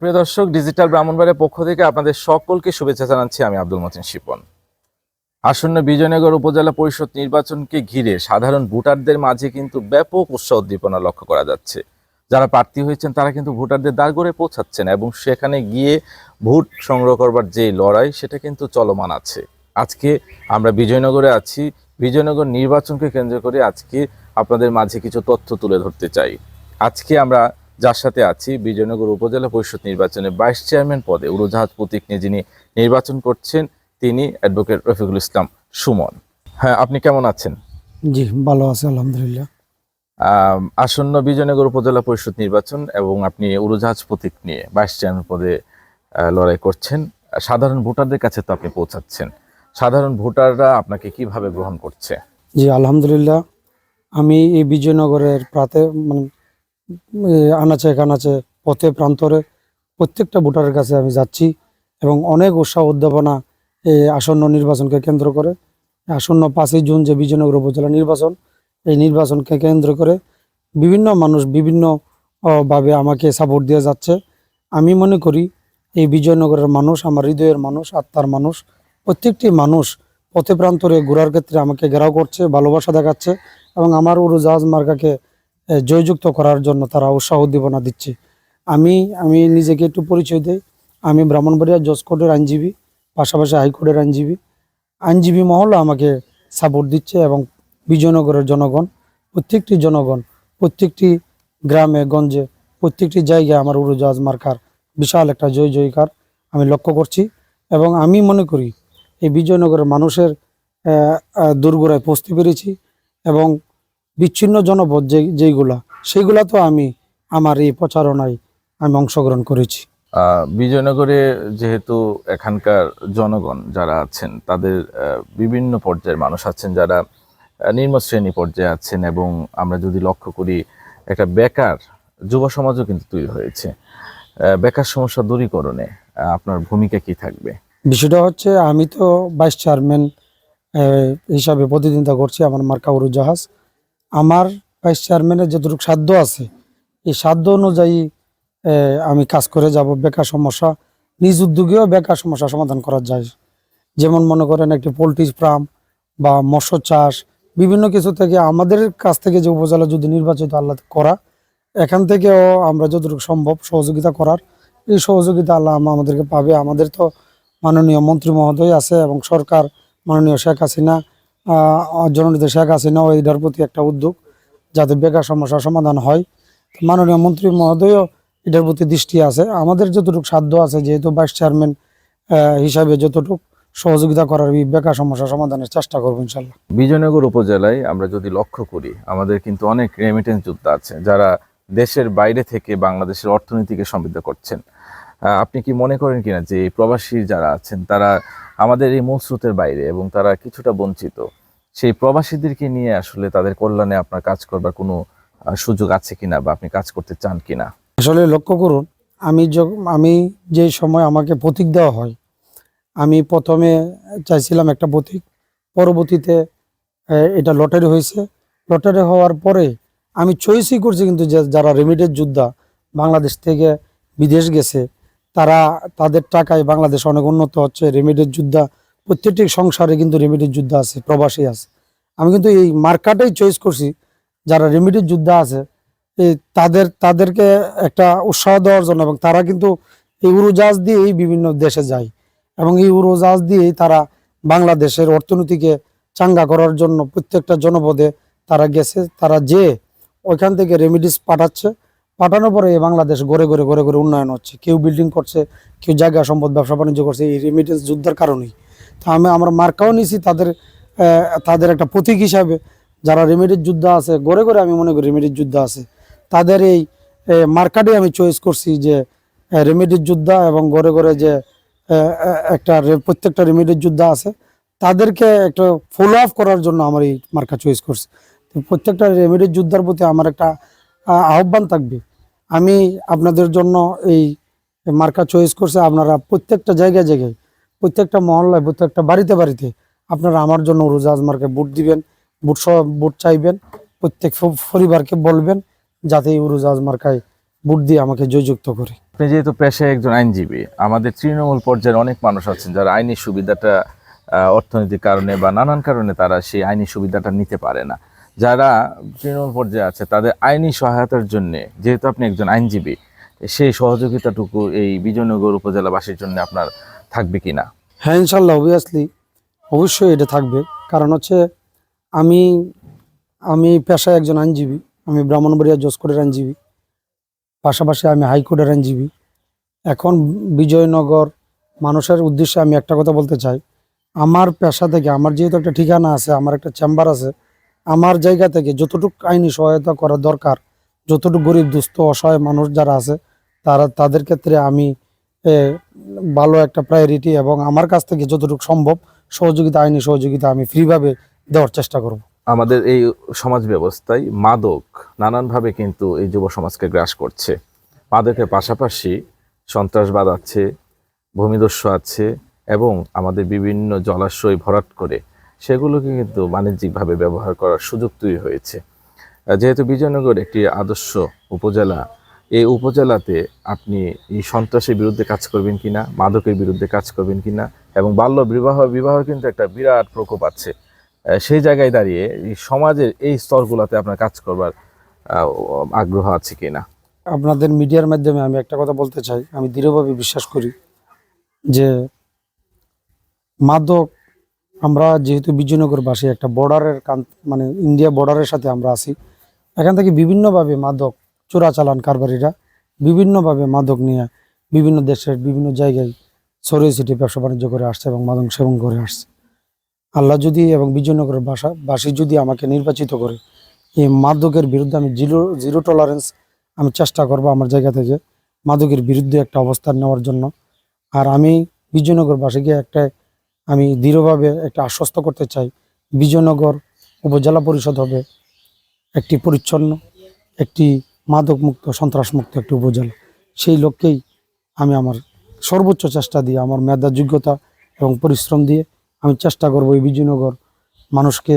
প্রিয় দর্শক, ডিজিটাল ব্রাহ্মণবাড়িয়ার পক্ষ থেকে আপনাদের সকলকে শুভেচ্ছা জানাচ্ছি। আমি আব্দুল মতিন শিপন। আসন্ন বিজয়নগর উপজেলা পরিষদ নির্বাচনকে ঘিরে সাধারণ ভোটারদের মাঝে কিন্তু ব্যাপক উৎসাহ উদ্দীপনা লক্ষ্য করা যাচ্ছে। যারা প্রার্থী হয়েছেন তারা কিন্তু ভোটারদের দ্বারঘরে পৌঁছাচ্ছেন এবং সেখানে গিয়ে ভোট সংগ্রহ করবার যে লড়াই সেটা কিন্তু চলমান আছে। আজকে আমরা বিজয়নগরে আছি। বিজয়নগর নির্বাচনকে কেন্দ্র করে আজকে আপনাদের মাঝে কিছু তথ্য তুলে ধরতে চাই। আজকে আমরা যার সাথে আছি, বিজয়নগর উপজেলা পরিষদ নির্বাচনে ভাইস চেয়ারম্যান পদে উড়োজাহাজ প্রতীক নিয়ে যিনি নির্বাচন করছেন তিনি অ্যাডভোকেট রফিকুল ইসলাম সুমন। হ্যাঁ, আপনি কেমন আছেন? জি, ভালো আছে আলহামদুলিল্লাহ। আসন্ন বিজয়নগর উপজেলা পরিষদ নির্বাচন এবং আপনি উড়োজাহাজ প্রতীক নিয়ে ভাইস চেয়ারম্যান পদে লড়াই করছেন। সাধারণ ভোটারদের কাছে তো আপনি পৌঁছাচ্ছেন। সাধারণ ভোটাররা আপনাকে কিভাবে গ্রহণ করছে? জি আলহামদুলিল্লাহ, আমি এই বিজয়নগরের আনাচে কানাচে পথে প্রান্তরে প্রত্যেকটা ভোটারের কাছে আমি যাচ্ছি এবং অনেক উৎসাহ উদ্দীপনা এই আসন্ন নির্বাচনকে কেন্দ্র করে। আসন্ন 5ই জুন যে বিজয়নগর উপজেলা নির্বাচন, এই নির্বাচনকে কেন্দ্র করে বিভিন্ন মানুষ বিভিন্ন ভাবে আমাকে সাপোর্ট দিয়ে যাচ্ছে। আমি মনে করি এই বিজয়নগরের মানুষ আমার হৃদয়ের মানুষ, আত্মার মানুষ। প্রত্যেকটি মানুষ পথে প্রান্তরে ঘোরার ক্ষেত্রে আমাকে ঘেরাও করছে, ভালোবাসা দেখাচ্ছে এবং আমার উড়োজাহাজ মার্কাকে জয়যুক্ত করার জন্য তারা উৎসাহ উদ্দীপনা দিচ্ছে। আমি নিজেকে একটু পরিচয় দেই। আমি ব্রাহ্মণবাড়িয়া জজ কোর্টের আইনজীবী, পাশাপাশি হাইকোর্টের আইনজীবী মহল আমাকে সাপোর্ট দিচ্ছে এবং বিজয়নগরের জনগণ, প্রত্যেকটি গ্রামে গঞ্জে প্রত্যেকটি জায়গায় আমার উড়োজাহাজ মার্কার বিশাল একটা জয়কার আমি লক্ষ্য করছি। এবং আমি মনে করি এই বিজয়নগরের মানুষের দোরগোড়ায় পৌঁছতে পেরেছি এবং বিচ্ছিন্ন জনপদ সেইগুলা তো আমি আমার এই প্রচারণায় আমি অংশগ্রহণ করেছি। বিজয়নগরে যেহেতু এখানকার জনগণ যারা আছেন তাদের বিভিন্ন পর্যায়ের মানুষ আছেন, যারা নিম্ন শ্রেণী পর্যায়ে আছেন এবং আমরা যদি লক্ষ্য করি একটা বেকার যুব সমাজও কিন্তু তৈরি হয়েছে। বেকার সমস্যা দূরীকরণে আপনার ভূমিকা কি থাকবে? বিষয়টা হচ্ছে, আমি তো ভাইস চেয়ারম্যান হিসাবে প্রতিদ্বন্দ্বিতা করছি। আমার মার্কা উড়োজাহাজ। আমার ভাইস চেয়ারম্যানের যতটুকু সাধ্য আছে এই সাধ্য অনুযায়ী আমি কাজ করে যাব। বেকার সমস্যা নিজ উদ্যোগেও বেকার সমস্যা সমাধান করা যায়। যেমন মনে করেন একটি পোলট্রি ফার্ম বা মৎস্য চাষ, বিভিন্ন কিছু থেকে আমাদের কাছ থেকে যে উপজেলা যদি নির্বাচিত আল্লাহ করা, এখান থেকেও আমরা যতটুকু সম্ভব সহযোগিতা করার, এই সহযোগিতা আল্লাহ আমাদেরকে পাবে। আমাদের তো মাননীয় মন্ত্রী মহোদয় আছে এবং সরকার, মাননীয় শেখ হাসিনা, জননেত্রী শেখ হাসিনাও এটার প্রতি একটা উদ্যোগ যাতে বেকার সমস্যার সমাধান হয়। মাননীয় মন্ত্রী মহোদয়ও এটার প্রতি দৃষ্টি আছে। আমাদের যতটুকু সাধ্য আছে, যেহেতু ভাইস চেয়ারম্যান হিসাবে যতটুকু সহযোগিতা করার এই বেকার সমস্যা সমাধানের চেষ্টা করবো ইনশাল্লাহ। বিজয়নগর উপজেলায় আমরা যদি লক্ষ্য করি, আমাদের কিন্তু অনেক রেমিটেন্স যোদ্ধা আছে যারা দেশের বাইরে থেকে বাংলাদেশের অর্থনীতিকে সমৃদ্ধ করছেন। আপনি কি মনে করেন কিনা যে এই প্রবাসী যারা আছেন তারা আমাদের এই মূল স্রোতের বাইরে এবং তারা কিছুটা বঞ্চিত, সেই প্রবাসীদেরকে নিয়ে আসলে তাদের কল্যাণে আপনার কাজ করবার কোনো সুযোগ আছে কিনা বা আপনি কাজ করতে চান কিনা? আসলে লক্ষ্য করুন, আমি যে সময় আমাকে প্রতীক দেওয়া হয়, আমি প্রথমে চাইছিলাম একটা প্রতীক, পরবর্তীতে এটা লটারি হয়েছে। লটারি হওয়ার পরে আমি চয়েসই করছি, কিন্তু যারা রেমিটেন্স যোদ্ধা বাংলাদেশ থেকে বিদেশ গেছে, তাদের টাকায় বাংলাদেশ অনেক উন্নত হচ্ছে। রেমিটেন্স যোদ্ধা প্রত্যেকটি সংসারে কিন্তু রেমিটেন্স যোদ্ধা আছে, প্রবাসী আছে। আমি কিন্তু এই মার্কাটাই চয়েস করছি, যারা রেমিটেন্স যোদ্ধা আছে তাদেরকে একটা উৎসাহ দেওয়ার জন্য। এবং তারা কিন্তু এই উড়োজাহাজ দিয়েই বিভিন্ন দেশে যায় এবং এই উড়োজাহাজ দিয়েই তারা বাংলাদেশের অর্থনীতিকে চাঙ্গা করার জন্য প্রত্যেকটা জনপদে তারা গেছে। তারা যে ওইখান থেকে রেমিডিস পাঠানোর পরে বাংলাদেশ ঘরে ঘরে উন্নয়ন হচ্ছে। কেউ বিল্ডিং করছে, কেউ জায়গা সম্পদ ব্যবসা বাণিজ্য করছে এই রেমিটেন্স যুদ্ধের কারণেই। তো আমরা মার্কাও নিছি তাদের একটা প্রতীক হিসাবে। যারা রেমিটেন্স যোদ্ধা আছে ঘরে আমি মনে করি রেমিটেন্স যোদ্ধা আছে, তাদের এই মার্কাটাই আমি চয়েস করছি যে রেমিটেন্স যোদ্ধা এবং ঘরে যে প্রত্যেকটা রেমিটেন্স যোদ্ধা আছে তাদেরকে একটা ফলো আপ করার জন্য আমার এই মার্কা চয়েস করছি। তো প্রত্যেকটা রেমিটেন্স যোদ্ধার প্রতি আমার একটা আহ্বান থাকবে, আমি আপনাদের জন্য এই মার্কা চয়েস করছি। আপনারা প্রত্যেকটা জায়গায় প্রত্যেকটা মহল্লায় প্রত্যেকটা বাড়িতে আপনারা আমার জন্য উড়োজাহাজ মার্কায় ভোট দিবেন, ভোট চাইবেন। প্রত্যেক পরিবারকে বলবেন যাতে এই উড়োজাহাজ মার্কায় ভোট দিয়ে আমাকে জয়যুক্ত করে। আপনি যেহেতু পেশায় একজন আইনজীবী, আমাদের তৃণমূল পর্যায়ের অনেক মানুষ আছেন যারা আইনি সুবিধাটা অর্থনৈতিক কারণে বা নানান কারণে তারা সেই আইনি সুবিধাটা নিতে পারে না। যারা তৃণমূল পর্যায়ে আছে তাদের আইনি সহায়তার জন্য, যেহেতু আপনি একজন আইনজীবী, সেই সহযোগিতাটুকু এই বিজয়নগর উপজেলাবাসীর জন্য আপনার থাকবে কিনা? হ্যাঁ, ইনশাল্লাহ, অবভিয়াসলি অবশ্যই এটা থাকবে। কারণ হচ্ছে আমি আমি পেশায় একজন আইনজীবী। আমি ব্রাহ্মণবাড়িয়া জজ কোর্টের আইনজীবী, পাশাপাশি আমি হাইকোর্টের আইনজীবী। এখন বিজয়নগর মানুষের উদ্দেশ্যে আমি একটা কথা বলতে চাই। আমার পেশা থেকে, আমার যেহেতু একটা ঠিকানা আছে, আমার একটা চেম্বার আছে, আমার জায়গা থেকে যতটুকু আইনি সহায়তা করা দরকার, যতটুকু গরিব দুস্থ অসহায় মানুষ যারা আছে তাদের ক্ষেত্রে আমি এ, ভালো একটা প্রায়োরিটি এবং আমার কাছ থেকে যতটুকু সম্ভব সহযোগিতা, আইনি সহযোগিতা আমি ফ্রিভাবে দেওয়ার চেষ্টা করব। আমাদের এই সমাজ ব্যবস্থায় মাদক নানানভাবে কিন্তু এই যুব সমাজকে গ্রাস করছে। মাদকের পাশাপাশি সন্ত্রাসবাদ আছে, ভূমিদস্যু আছে, এবং আমাদের বিভিন্ন জলাশয় ভরাট করে সেগুলোকে কিন্তু বাণিজ্যিকভাবে ব্যবহার করার সুযোগ তৈরি হয়েছে। যেহেতু বিজয়নগর একটি আদর্শ উপজেলা, এই উপজেলাতে আপনি এই সন্ত্রাসের বিরুদ্ধে কাজ করবেন কিনা, মাদকের বিরুদ্ধে কাজ করবেন কিনা, এবং বাল্য বিবাহ কিন্তু একটা বিরাট প্রকোপ আছে। সেই জায়গায় দাঁড়িয়ে এই সমাজের এই স্তরগুলোতে আপনার কাজ করবার আগ্রহ আছে কিনা? আপনাদের মিডিয়ার মাধ্যমে আমি একটা কথা বলতে চাই। আমি দৃঢ়ভাবে বিশ্বাস করি যে মাদক, আমরা যেহেতু বিজয়নগরবাসী, একটা বর্ডারের মানে ইন্ডিয়া বর্ডারের সাথে আমরা আছি। এখান থেকে বিভিন্নভাবে মাদক চোরাচালান কারবারিরা বিভিন্নভাবে মাদক নিয়ে বিভিন্ন দেশের বিভিন্ন জায়গায় ছড়িয়ে ছিটিয়ে ব্যবসা বাণিজ্য করে আসছে এবং মাদক সেবন করে আসছে। আল্লাহ যদি এবং বিজয়নগরের বাসী যদি আমাকে নির্বাচিত করে, এই মাদকের বিরুদ্ধে আমি জিরো টলারেন্স আমি চেষ্টা করব আমার জায়গা থেকে মাদকের বিরুদ্ধে একটা অবস্থান নেওয়ার জন্য। আর আমি বিজয়নগরবাসীকে আমি দৃঢ়ভাবে একটা আশ্বস্ত করতে চাই, বিজয়নগর উপজেলা পরিষদ হবে একটি পরিচ্ছন্ন, একটি মাদক মুক্ত, সন্ত্রাস মুক্ত একটি উপজেলা। সেই লক্ষ্যেই আমি আমার সর্বোচ্চ চেষ্টা দিয়ে, আমার মেধা, যোগ্যতা এবং পরিশ্রম দিয়ে আমি চেষ্টা করব এই মানুষকে,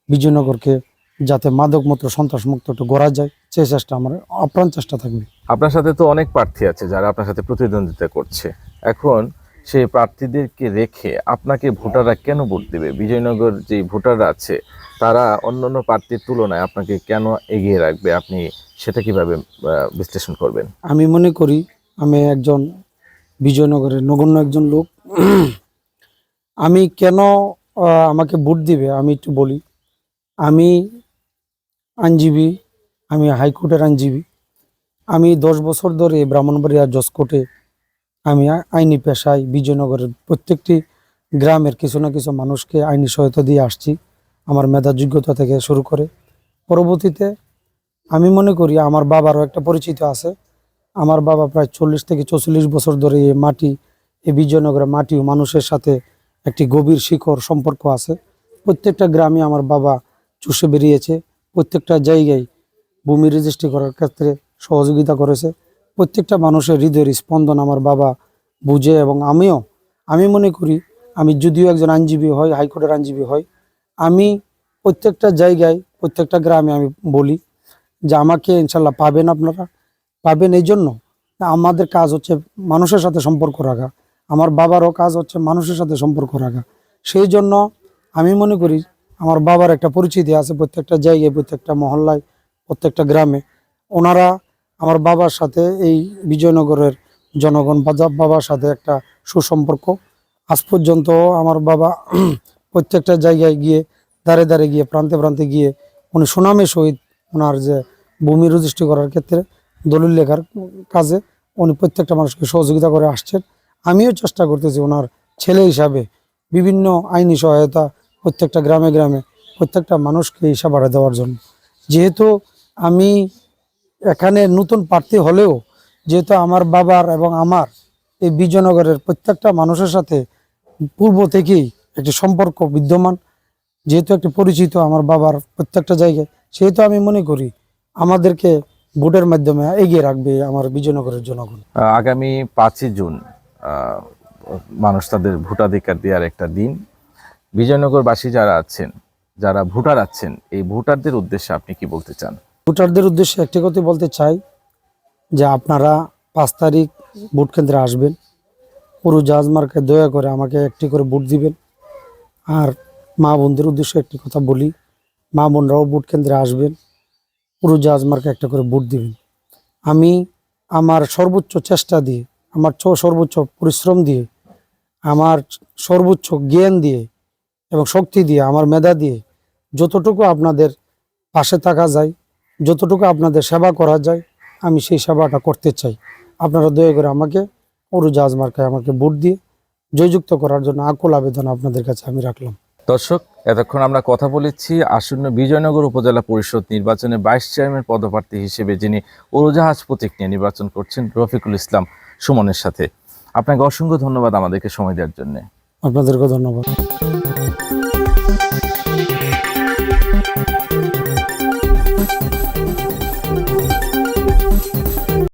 বিজয়নগরকে যাতে মাদক মুক্ত, সন্ত্রাস মুক্ত একটু গড়া যায়, সেই চেষ্টা আমার আপ্রাণ চেষ্টা থাকবে। আপনার সাথে তো অনেক প্রার্থী আছে যারা আপনার সাথে প্রতিদ্বন্দ্বিতা করছে। এখন সেই প্রার্থীদেরকে রেখে আপনাকে ভোটাররা কেন ভোট দেবে? বিজয়নগর যে ভোটাররা আছে তারা অন্যান্য প্রার্থীর তুলনায় আপনাকে কেন এগিয়ে রাখবে? আপনি সেটা কিভাবে বিশ্লেষণ করবেন? আমি মনে করি আমি একজন বিজয়নগরের নগণ্য একজন লোক। আমি কেন আমাকে ভোট দিবে আমি একটু বলি। আমি আইনজীবী, আমি হাইকোর্টের আইনজীবী। আমি 10 বছর ধরে ব্রাহ্মণবাড়িয়া জজ কোর্টে আমি আইনি পেশায় বিজয়নগরের প্রত্যেকটি গ্রামের কিছু না কিছু মানুষকে আইনি সহায়তা দিয়ে আসছি, আমার মেধা যোগ্যতা থেকে শুরু করে। পরবর্তীতে আমি মনে করি আমার বাবারও একটা পরিচিত আছে। আমার বাবা প্রায় 40 থেকে 44 বছর ধরে এই বিজয়নগরের মাটি ও মানুষের সাথে একটি গভীর শিকড় সম্পর্ক আছে। প্রত্যেকটা গ্রামে আমার বাবা চষে বেরিয়েছে, প্রত্যেকটা জায়গায় ভূমি রেজিস্ট্রি করার ক্ষেত্রে সহযোগিতা করেছে। প্রত্যেকটা মানুষের হৃদয়ের স্পন্দন আমার বাবা বুঝে, এবং আমি মনে করি আমি যদিও একজন আইনজীবী হই, হাইকোর্টের আইনজীবী হই, আমি প্রত্যেকটা জায়গায়, প্রত্যেকটা গ্রামে আমি বলি যে আমাকে ইনশাল্লাহ পাবেন, আপনারা পাবেন। এই জন্য আমাদের কাজ হচ্ছে মানুষের সাথে সম্পর্ক রাখা, আমার বাবারও কাজ হচ্ছে মানুষের সাথে সম্পর্ক রাখা। সেই জন্য আমি মনে করি আমার বাবার একটা পরিচিতি আছে প্রত্যেকটা জায়গায়, প্রত্যেকটা মহল্লায়, প্রত্যেকটা গ্রামে। ওনারা আমার বাবার সাথে, এই বিজয়নগরের জনগণ বাবার সাথে একটা সুসম্পর্ক। আজ পর্যন্ত আমার বাবা প্রত্যেকটা জায়গায় গিয়ে, দাঁড়ে দাঁড়ে গিয়ে, প্রান্তে প্রান্তে গিয়ে উনি সুনামের সহিত ওনার যে ভূমি রেজিস্ট্রি করার ক্ষেত্রে, দলিল লেখার কাজে উনি প্রত্যেকটা মানুষকে সহযোগিতা করে আসছেন। আমিও চেষ্টা করতেছি ওনার ছেলে হিসাবে বিভিন্ন আইনি সহায়তা প্রত্যেকটা গ্রামে গ্রামে প্রত্যেকটা মানুষকে হিসাব বাড়া দেওয়ার জন্য। যেহেতু আমি এখানে নতুন প্রার্থী হলেও, যেহেতু আমার বাবার এবং আমার এই বিজয়নগরের প্রত্যেকটা মানুষের সাথে পূর্ব থেকেই একটি সম্পর্ক বিদ্যমান, যেহেতু একটি পরিচিত আমার বাবার প্রত্যেকটা জায়গায়, সেহেতু আমি মনে করি আমাদেরকে ভোটের মাধ্যমে এগিয়ে রাখবে আমার বিজয়নগরের জনগণ। আগামী 5ই জুন মানুষ তাদের ভোটাধিকার দেওয়ার একটা দিন। বিজয়নগরবাসী যারা আছেন, যারা ভোটার আছেন, এই ভোটারদের উদ্দেশ্যে আপনি কি বলতে চান? ভোটারদের উদ্দেশ্যে একটি কথা বলতে চাই যে আপনারা 5 তারিখ ভোট কেন্দ্রে আসবেন। উড়োজাহাজ মার্কায় দয়া করে আমাকে একটি করে ভোট দিবেন। আর মা বোনদের উদ্দেশ্যে একটি কথা বলি, মা বোনরাও ভোট কেন্দ্রে আসবেন, উড়োজাহাজ মার্কায় একটা করে ভোট দিবেন। আমি আমার সর্বোচ্চ চেষ্টা দিয়ে, আমার সর্বোচ্চ পরিশ্রম দিয়ে, আমার সর্বোচ্চ জ্ঞান দিয়ে এবং শক্তি দিয়ে, আমার মেধা দিয়ে যতটুকু আপনাদের পাশে থাকা যায়, যতটুকু আপনাদের সেবা করা যায়, আমি সেই সেবাটা করতে চাই। আপনারা দয়া করে আমাকে উড়োজাহাজ মার্কায় আমাকে ভোট দিয়ে জয়যুক্ত করার জন্য আকুল আবেদন আপনাদের কাছে আমি রাখলাম। দর্শক, এতক্ষণ আমরা কথা বলেছি আসন্ন বিজয়নগর উপজেলা পরিষদ নির্বাচনে ভাইস চেয়ারম্যান পদপ্রার্থী হিসেবে যিনি উড়োজাহাজ প্রতীক নিয়ে নির্বাচন করছেন রফিকুল ইসলাম সুমনের সাথে। আপনাকে অসংখ্য ধন্যবাদ আমাদেরকে সময় দেওয়ার জন্য। আপনাদেরকে ধন্যবাদ।